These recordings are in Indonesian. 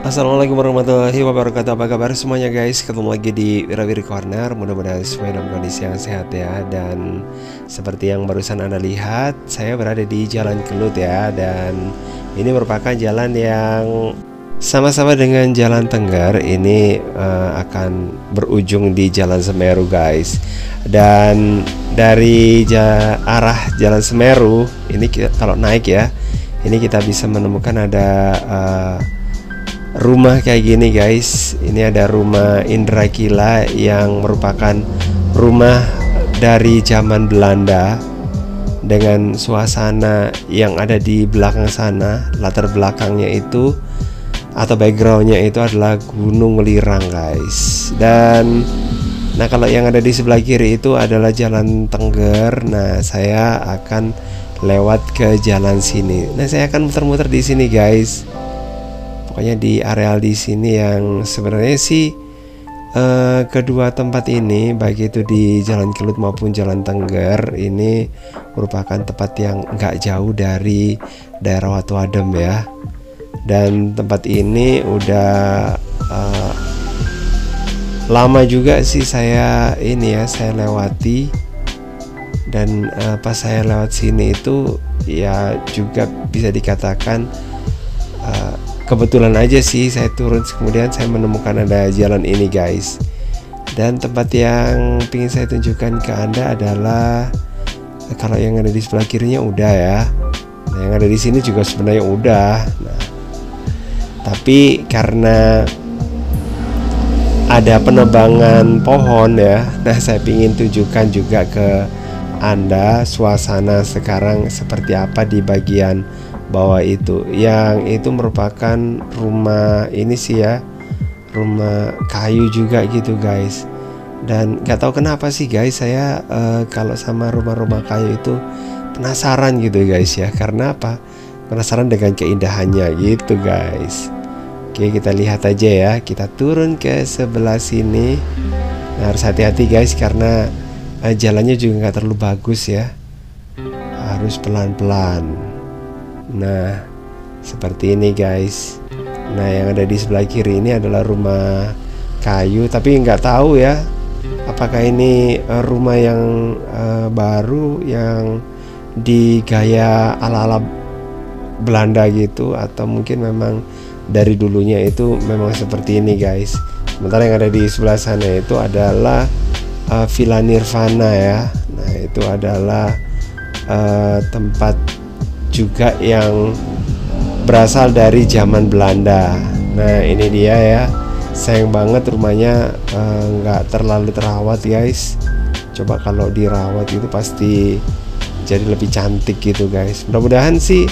Assalamualaikum warahmatullahi wabarakatuh. Apa kabar semuanya guys? Ketemu lagi di Wirawiri Corner. Mudah-mudahan semua dalam kondisi yang sehat ya. Dan seperti yang barusan Anda lihat, saya berada di Jalan Kelut ya. Dan ini merupakan jalan yang sama-sama dengan Jalan Tengger. Ini akan berujung di Jalan Semeru guys. Dan dari arah Jalan Semeru ini kalau naik ya, ini kita bisa menemukan ada rumah kayak gini guys. Ini ada rumah Indra Kila yang merupakan rumah dari zaman Belanda dengan suasana yang ada di belakang sana. Latar belakangnya itu atau backgroundnya itu adalah Gunung Lirang guys. Dan nah kalau yang ada di sebelah kiri itu adalah Jalan Tengger. Nah saya akan lewat ke jalan sini. Nah saya akan muter-muter di sini guys. Pokoknya di areal di sini yang sebenarnya sih kedua tempat ini, baik itu di Jalan Kelut maupun Jalan Tengger, ini merupakan tempat yang nggak jauh dari daerah Watu Adem ya. Dan tempat ini udah lama juga sih saya lewati. Dan pas saya lewat sini itu ya juga bisa dikatakan kebetulan aja sih saya turun, kemudian saya menemukan ada jalan ini guys. Dan tempat yang ingin saya tunjukkan ke Anda adalah kalau yang ada di sebelah kirinya udah ya. Nah, yang ada di sini juga sebenarnya udah. Nah, tapi karena ada penebangan pohon ya, nah saya ingin tunjukkan juga ke Anda suasana sekarang seperti apa di bagian bawah itu. Yang itu merupakan rumah ini sih ya, rumah kayu juga gitu guys. Dan gak tahu kenapa sih guys, saya kalau sama rumah-rumah kayu itu penasaran gitu guys ya. Karena apa? Penasaran dengan keindahannya gitu guys. Oke, kita lihat aja ya. Kita turun ke sebelah sini. Nah, harus hati-hati guys karena jalannya juga gak terlalu bagus ya. Harus pelan-pelan. Nah, seperti ini guys. Nah, yang ada di sebelah kiri ini adalah rumah kayu, tapi nggak tahu ya apakah ini rumah yang baru yang di gaya ala-ala Belanda gitu, atau mungkin memang dari dulunya itu memang seperti ini guys. Sementara yang ada di sebelah sana itu adalah Villa Nirvana ya. Nah, itu adalah tempat juga yang berasal dari zaman Belanda. Nah ini dia ya, sayang banget rumahnya nggak terlalu terawat guys. Coba kalau dirawat itu pasti jadi lebih cantik gitu guys. Mudah-mudahan sih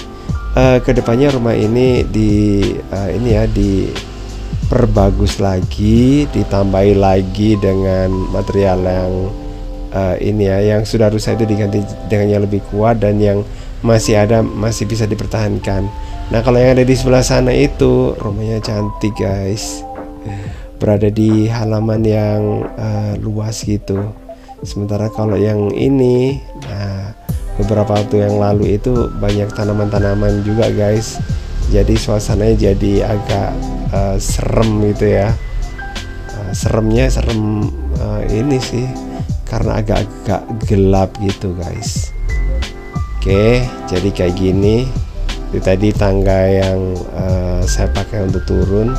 kedepannya rumah ini diperbagus lagi, ditambahi lagi dengan material yang yang sudah rusak itu diganti dengan yang lebih kuat dan yang masih bisa dipertahankan. Nah kalau yang ada di sebelah sana itu rumahnya cantik guys, berada di halaman yang luas gitu. Sementara kalau yang ini, nah beberapa waktu yang lalu itu banyak tanaman-tanaman juga guys. Jadi suasananya jadi agak serem gitu ya. Serem ini sih karena agak-agak gelap gitu guys. Oke, jadi kayak gini. Itu tadi tangga yang saya pakai untuk turun.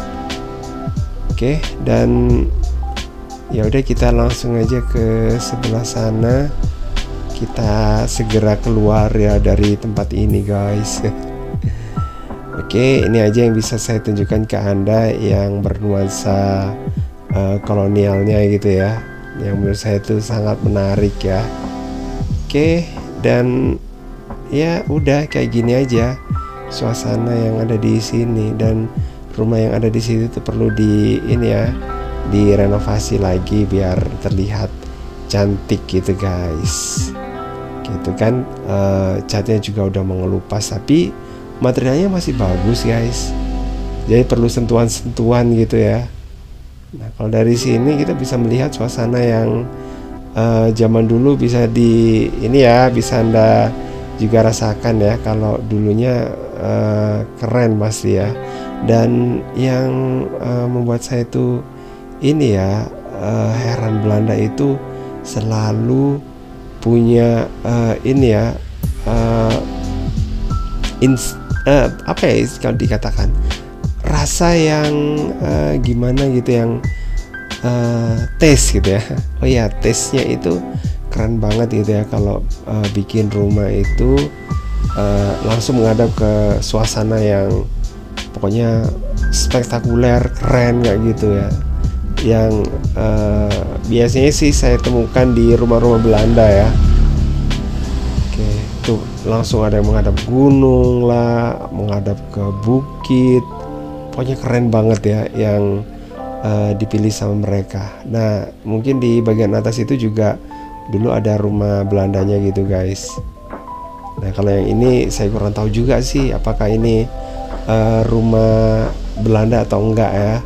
Oke, dan ya udah kita langsung aja ke sebelah sana. Kita segera keluar ya dari tempat ini guys. Oke, ini aja yang bisa saya tunjukkan ke Anda yang bernuansa kolonialnya gitu ya. Yang menurut saya itu sangat menarik ya. Oke, dan ya udah kayak gini aja suasana yang ada di sini. Dan rumah yang ada di sini tuh perlu direnovasi lagi biar terlihat cantik gitu guys. Gitu kan, catnya juga udah mengelupas tapi materialnya masih bagus guys. Jadi perlu sentuhan-sentuhan gitu ya. Nah kalau dari sini kita bisa melihat suasana yang zaman dulu bisa bisa Anda juga rasakan ya. Kalau dulunya keren pasti ya. Dan yang membuat saya itu ini ya, heran, Belanda itu selalu punya ini ya, apa ya kalau dikatakan, rasa yang gimana gitu, yang taste gitu ya. Oh ya, taste-nya itu keren banget gitu ya, kalau bikin rumah itu langsung menghadap ke suasana yang pokoknya spektakuler, keren kayak gitu ya. Yang biasanya sih saya temukan di rumah-rumah Belanda ya. Oke, tuh langsung ada yang menghadap gunung lah, menghadap ke bukit, pokoknya keren banget ya yang dipilih sama mereka. Nah, mungkin di bagian atas itu juga dulu ada rumah Belandanya gitu guys. Nah, kalau yang ini saya kurang tahu juga sih apakah ini rumah Belanda atau enggak ya.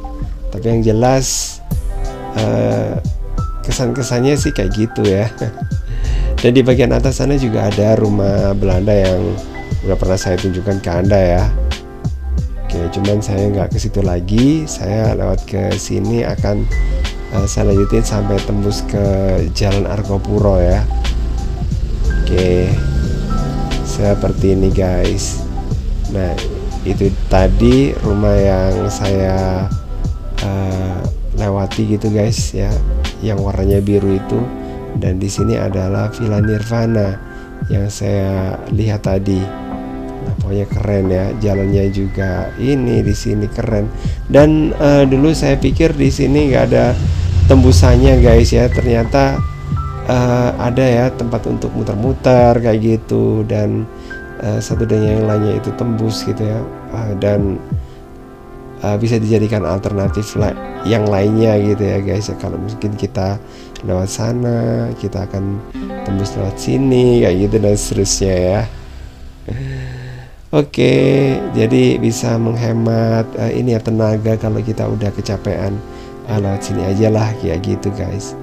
Tapi yang jelas kesan-kesannya sih kayak gitu ya. Dan di bagian atas sana juga ada rumah Belanda yang udah pernah saya tunjukkan ke Anda ya. Oke, cuman saya nggak ke situ lagi. Saya lewat ke sini akan saya lanjutin sampai tembus ke Jalan Argopuro ya. Oke, seperti ini guys. Nah, itu tadi rumah yang saya lewati gitu guys ya, yang warnanya biru itu. Dan di sini adalah Villa Nirvana yang saya lihat tadi. Nah, pokoknya keren ya, jalannya juga ini di sini keren. Dan dulu saya pikir di sini nggak ada tembusannya guys ya, ternyata ada ya tempat untuk muter-muter kayak gitu. Dan satu dan yang lainnya itu tembus gitu ya, dan bisa dijadikan alternatif yang lainnya gitu ya guys ya. Kalau mungkin kita lewat sana, kita akan tembus lewat sini kayak gitu dan seterusnya ya. Oke, jadi bisa menghemat ini ya, tenaga kalau kita udah kecapean, lewat sini aja lah kayak gitu guys.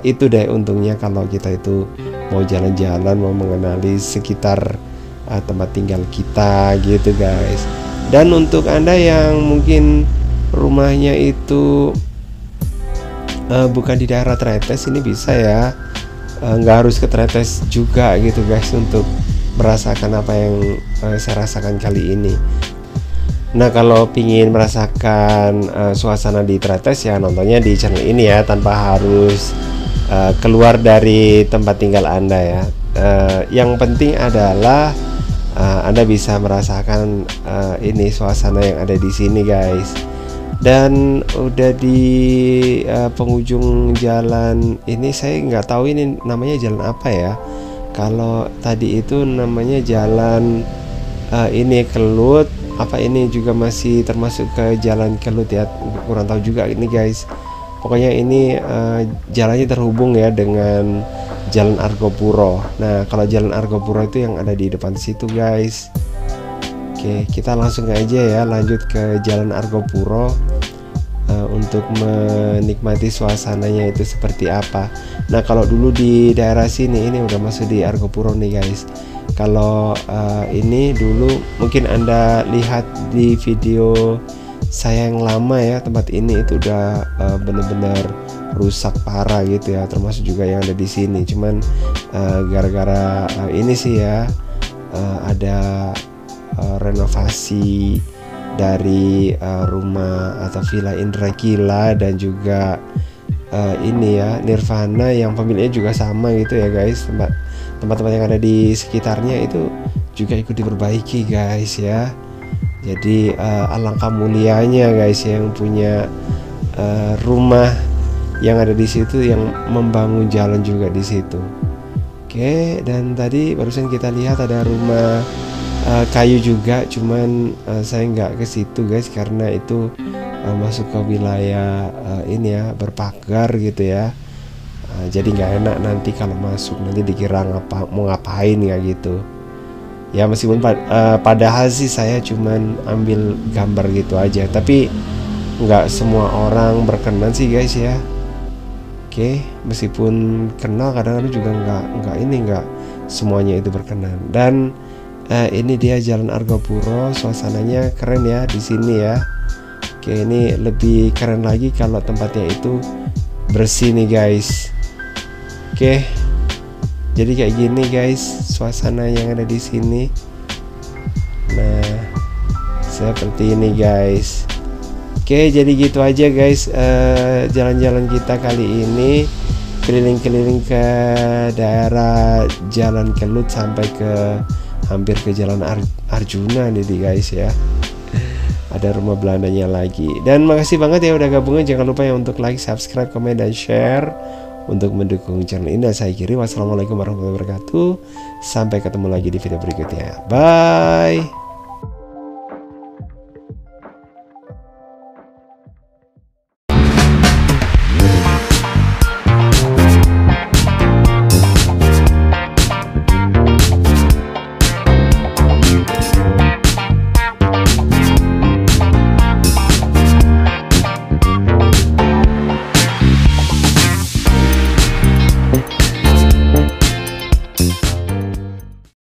Itu deh untungnya kalau kita itu mau jalan-jalan, mau mengenali sekitar tempat tinggal kita gitu guys. Dan untuk Anda yang mungkin rumahnya itu bukan di daerah Tretes, ini bisa ya, nggak harus ke Tretes juga gitu guys untuk merasakan apa yang saya rasakan kali ini. Nah, kalau pingin merasakan suasana di Tretes ya nontonnya di channel ini ya, tanpa harus keluar dari tempat tinggal Anda ya. Yang penting adalah Anda bisa merasakan ini suasana yang ada di sini guys. Dan udah di penghujung jalan ini, saya nggak tahu ini namanya jalan apa ya. Kalau tadi itu namanya jalan ini Kelut, apa ini juga masih termasuk ke jalan Kelut ya, kurang tahu juga ini guys. Pokoknya ini jalannya terhubung ya dengan Jalan Argopuro. Nah, kalau Jalan Argopuro itu yang ada di depan situ guys. Oke, kita langsung aja ya lanjut ke Jalan Argopuro untuk menikmati suasananya itu seperti apa. Nah, kalau dulu di daerah sini, ini udah masuk di Argopuro nih guys. Kalau ini dulu mungkin Anda lihat di video saya yang lama ya, tempat ini itu udah bener-bener rusak parah gitu ya, termasuk juga yang ada di sini. Cuman gara-gara ini sih ya, ada renovasi dari rumah atau Villa Indrakila dan juga ini ya Nirvana yang pemiliknya juga sama gitu ya guys. Tempat-tempat yang ada di sekitarnya itu juga ikut diperbaiki guys ya. Jadi alangkah mulianya guys yang punya rumah yang ada di situ, yang membangun jalan juga di situ. Oke, dan tadi barusan kita lihat ada rumah kayu juga, cuman saya nggak ke situ guys karena itu masuk ke wilayah ini ya, berpagar gitu ya. Jadi nggak enak nanti kalau masuk, nanti dikira mau ngapain ya gitu. Ya meskipun padahal sih saya cuman ambil gambar gitu aja, tapi nggak semua orang berkenan sih guys ya. Oke, meskipun kenal kadang-kadang juga nggak semuanya itu berkenan. Dan Ini dia Jalan Argopuro, suasananya keren ya di sini ya. Oke, ini lebih keren lagi kalau tempatnya itu bersih nih guys. Oke, jadi kayak gini guys suasana yang ada di sini. Nah, seperti ini guys. Oke, jadi gitu aja guys jalan-jalan kita kali ini, keliling-keliling ke daerah Jalan Kelut sampai ke hampir ke Jalan Arjuna nih guys ya. Ada rumah Belandanya lagi. Dan makasih banget ya udah gabungin. Jangan lupa ya untuk like, subscribe, komen, dan share untuk mendukung channel ini. Dan saya kiri wassalamualaikum warahmatullahi wabarakatuh. Sampai ketemu lagi di video berikutnya. Bye.